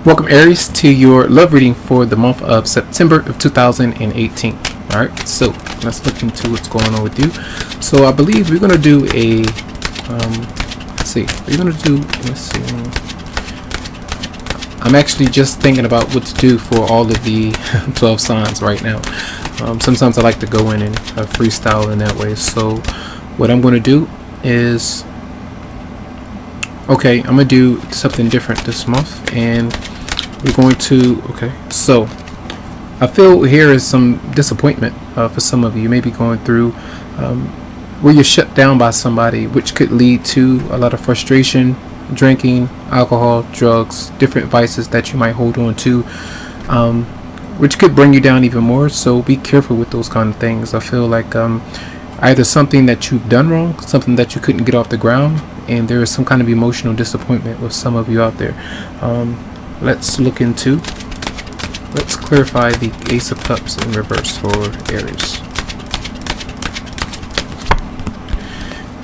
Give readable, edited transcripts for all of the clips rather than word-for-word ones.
Welcome, Aries, to your love reading for the month of September of 2018. Alright, so let's look into what's going on with you. So I believe we're going to do a, let's see. I'm actually just thinking about what to do for all of the 12 signs right now. Sometimes I like to go in and freestyle in that way. So what I'm going to do is, okay, I'm going to do something different this month, and we're going to, so I feel here is some disappointment for some of you. You may be going through where you're shut down by somebody, which could lead to a lot of frustration, drinking, alcohol, drugs, different vices that you might hold on to, which could bring you down even more. So be careful with those kind of things. I feel like either something that you've done wrong, something that you couldn't get off the ground, and there is some kind of emotional disappointment with some of you out there. Let's clarify the Ace of Cups in reverse for Aries,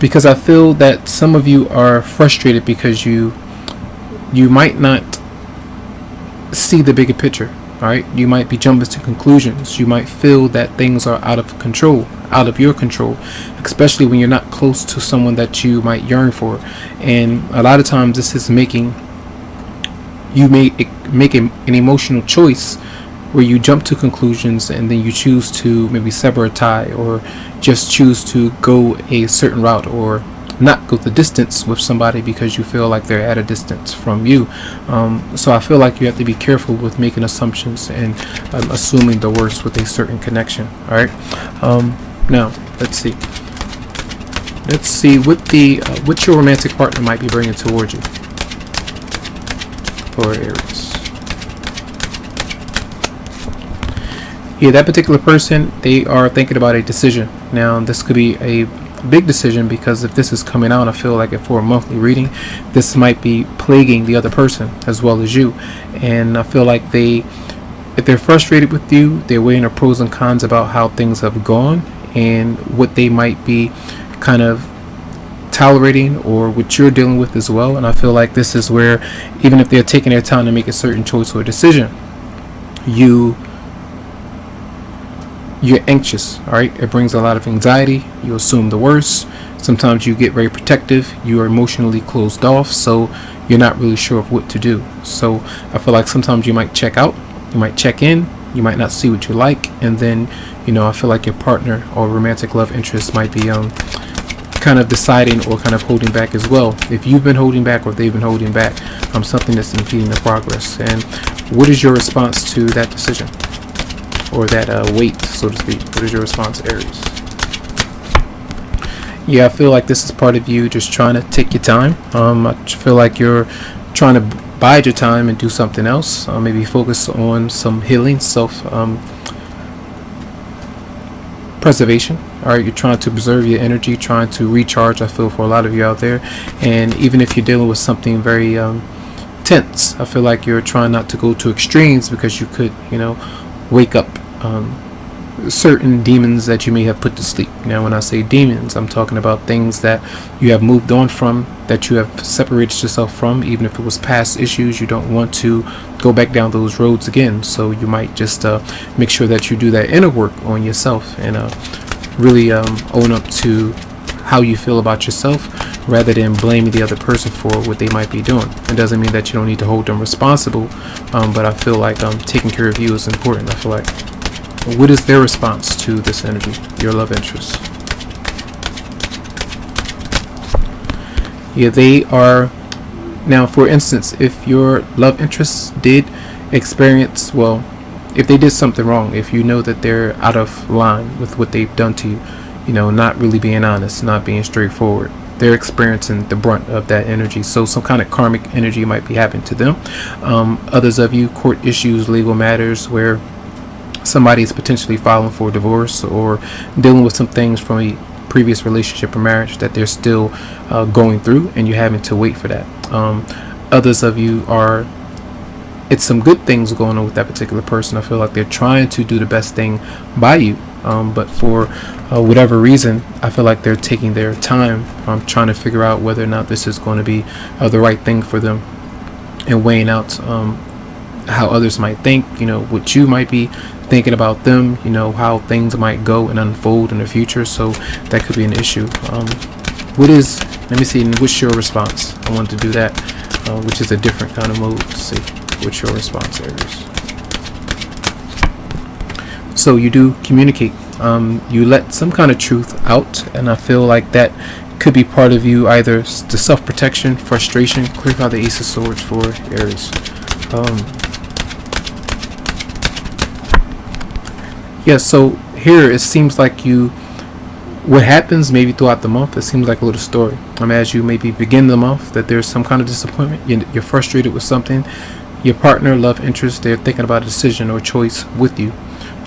because I feel that some of you are frustrated because you might not see the bigger picture. All right, you might be jumping to conclusions. You might feel that things are out of control, out of your control, especially when you're not close to someone that you might yearn for. And a lot of times this is making you make an emotional choice where you jump to conclusions, and then you choose to maybe sever a tie, or just choose to go a certain route, or not go the distance with somebody because you feel like they're at a distance from you. So I feel like you have to be careful with making assumptions and assuming the worst with a certain connection. All right. Now let's see what your romantic partner might be bringing towards you for Aries. Yeah, that particular person, they are thinking about a decision. Now, this could be a big decision, because if this is coming out, I feel like for a monthly reading, this might be plaguing the other person as well as you. And I feel like if they're frustrated with you, they're weighing the pros and cons about how things have gone and what they might be kind of tolerating, or what you're dealing with as well. And I feel like this is where, even if they're taking their time to make a certain choice or a decision, you're anxious. All right, it brings a lot of anxiety. You assume the worst. Sometimes you get very protective. You are emotionally closed off, so you're not really sure of what to do. So I feel like sometimes you might check out, you might check in, you might not see what you like, and then I feel like your partner or romantic love interest might be kind of deciding or kind of holding back as well. If you've been holding back, or they've been holding back, something that's impeding the progress. And what is your response to that decision, or that weight, so to speak? What is your response, Aries? Yeah, I feel like this is part of you just trying to take your time. I feel like you're trying to bide your time and do something else. Maybe focus on some healing, self-preservation. All right, you're trying to preserve your energy, trying to recharge, I feel, for a lot of you out there. And even if you're dealing with something very tense, I feel like you're trying not to go to extremes, because you could, wake up certain demons that you may have put to sleep. Now, when I say demons, I'm talking about things that you have moved on from, that you have separated yourself from. Even if it was past issues, you don't want to go back down those roads again. So you might just make sure that you do that inner work on yourself, and really own up to how you feel about yourself, rather than blaming the other person for what they might be doing. It doesn't mean that you don't need to hold them responsible, but I feel like taking care of you is important. I feel like, what is their response to this energy, your love interest? Yeah, they are. Now, for instance, if your love interest did experience, if they did something wrong, if you know that they're out of line with what they've done to you, not really being honest, not being straightforward, they're experiencing the brunt of that energy. So some kind of karmic energy might be happening to them. Others of you, court issues, legal matters, where somebody is potentially filing for divorce, or dealing with some things from a previous relationship or marriage that they're still going through, and you're having to wait for that. Others of you are, it's some good things going on with that particular person. I feel like they're trying to do the best thing by you, but for whatever reason, I feel like they're taking their time trying to figure out whether or not this is going to be the right thing for them, and weighing out how others might think, what you might be thinking about them, how things might go and unfold in the future. So that could be an issue. Let me see, what's your response? I want to do that, which is a different kind of mode to see what's your response, Aries. So you do communicate. You let some kind of truth out, and I feel like that could be part of you, either the self-protection, frustration. Clarify the Ace of Swords for Aries. Yeah, so here it seems like what happens maybe throughout the month, it seems like a little story. As you maybe begin the month, that there's some kind of disappointment, you're frustrated with something, your partner, love interest, they're thinking about a decision or choice with you.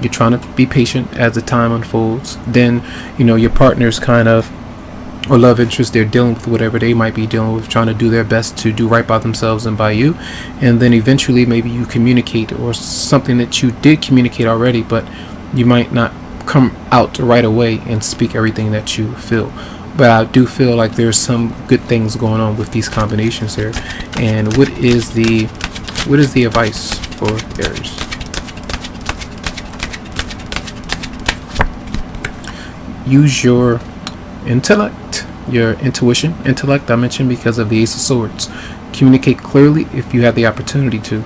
You're trying to be patient as the time unfolds. Then, your partner's kind of, or love interest, they're dealing with whatever they might be dealing with, trying to do their best to do right by themselves and by you. And then eventually maybe you communicate, or something that you did communicate already, but you might not come out right away and speak everything that you feel. But I do feel like there's some good things going on with these combinations here. And what is the advice for Aries? Use your intellect, your intuition. Intellect I mentioned because of the Ace of Swords. Communicate clearly if you have the opportunity to.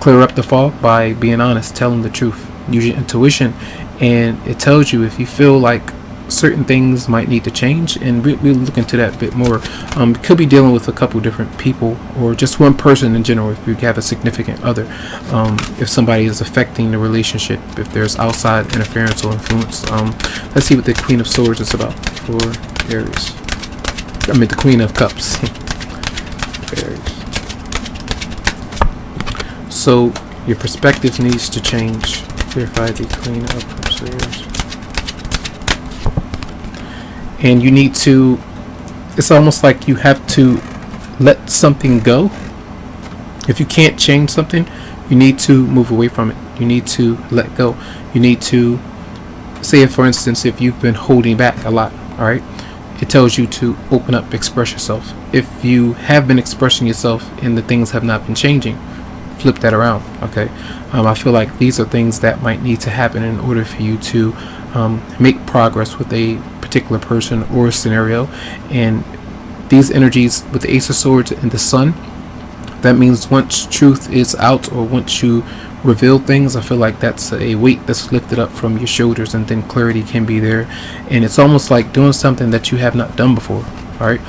Clear up the fog by being honest, telling the truth. Use your intuition, and it tells you if you feel like certain things might need to change, and we'll look into that a bit more. Could be dealing with a couple different people, or just one person in general if you have a significant other. If somebody is affecting the relationship, if there's outside interference or influence. Let's see what the Queen of Swords is about for Aries. The Queen of Cups. Aries. So your perspective needs to change. Clarify the Queen of Cups, Aries. And you need to, it's almost like you have to let something go. If you can't change something, you need to move away from it. You need to let go. You need to say, for instance, if you've been holding back a lot, all right, it tells you to open up, express yourself. If you have been expressing yourself and the things have not been changing, flip that around. Okay. I feel like these are things that might need to happen in order for you to make progress with a particular person or scenario. And these energies with the Ace of Swords and the Sun, that means once truth is out, or once you reveal things, I feel like that's a weight that's lifted up from your shoulders, and then clarity can be there. And it's almost like doing something that you have not done before. All right.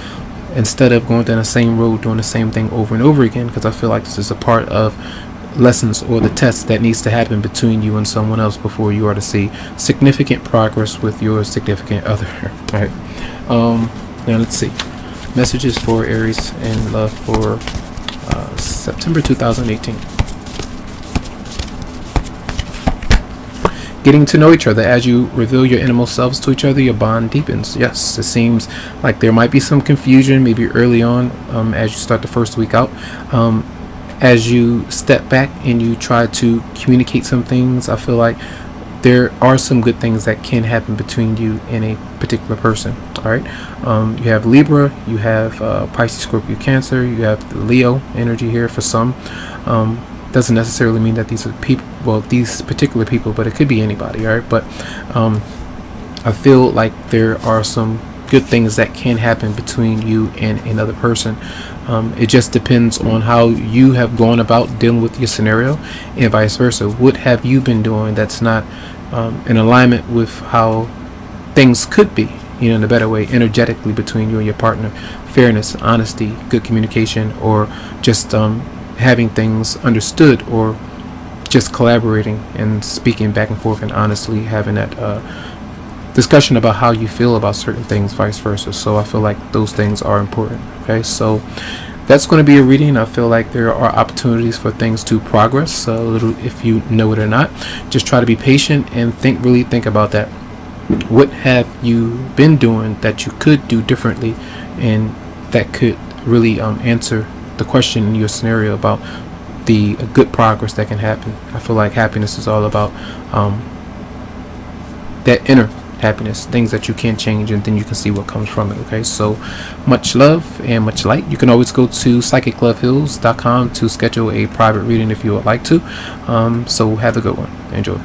Instead of going down the same road, doing the same thing over and over again, because I feel like this is a part of lessons or the test that needs to happen between you and someone else before you are to see significant progress with your significant other. All right. Now let's see. Messages for Aries and love for September 2018. Getting to know each other. As you reveal your innermost selves to each other, your bond deepens. Yes, it seems like there might be some confusion maybe early on as you start the first week out. As you step back and you try to communicate some things, I feel like there are some good things that can happen between you and a particular person. All right. You have Libra, you have Pisces, Scorpio, Cancer, you have the Leo energy here for some. Doesn't necessarily mean that these are people, well, these particular people, but it could be anybody. All right. But I feel like there are some good things that can happen between you and another person. It just depends on how you have gone about dealing with your scenario, and vice versa. What have you been doing that's not in alignment with how things could be, in a better way, energetically between you and your partner? Fairness, honesty, good communication, or just having things understood, or just collaborating and speaking back and forth and honestly having that discussion about how you feel about certain things, vice versa. So I feel like those things are important. Okay, so that's going to be a reading. I feel like there are opportunities for things to progress a little, if you know it or not. Just try to be patient and really think about that. What have you been doing that you could do differently, and that could really answer the question in your scenario about the good progress that can happen. I feel like happiness is all about that inner happiness, things that you can change, and then you can see what comes from it. Okay, so much love and much light. You can always go to psychicloveheals.com to schedule a private reading if you would like to. So have a good one. Enjoy.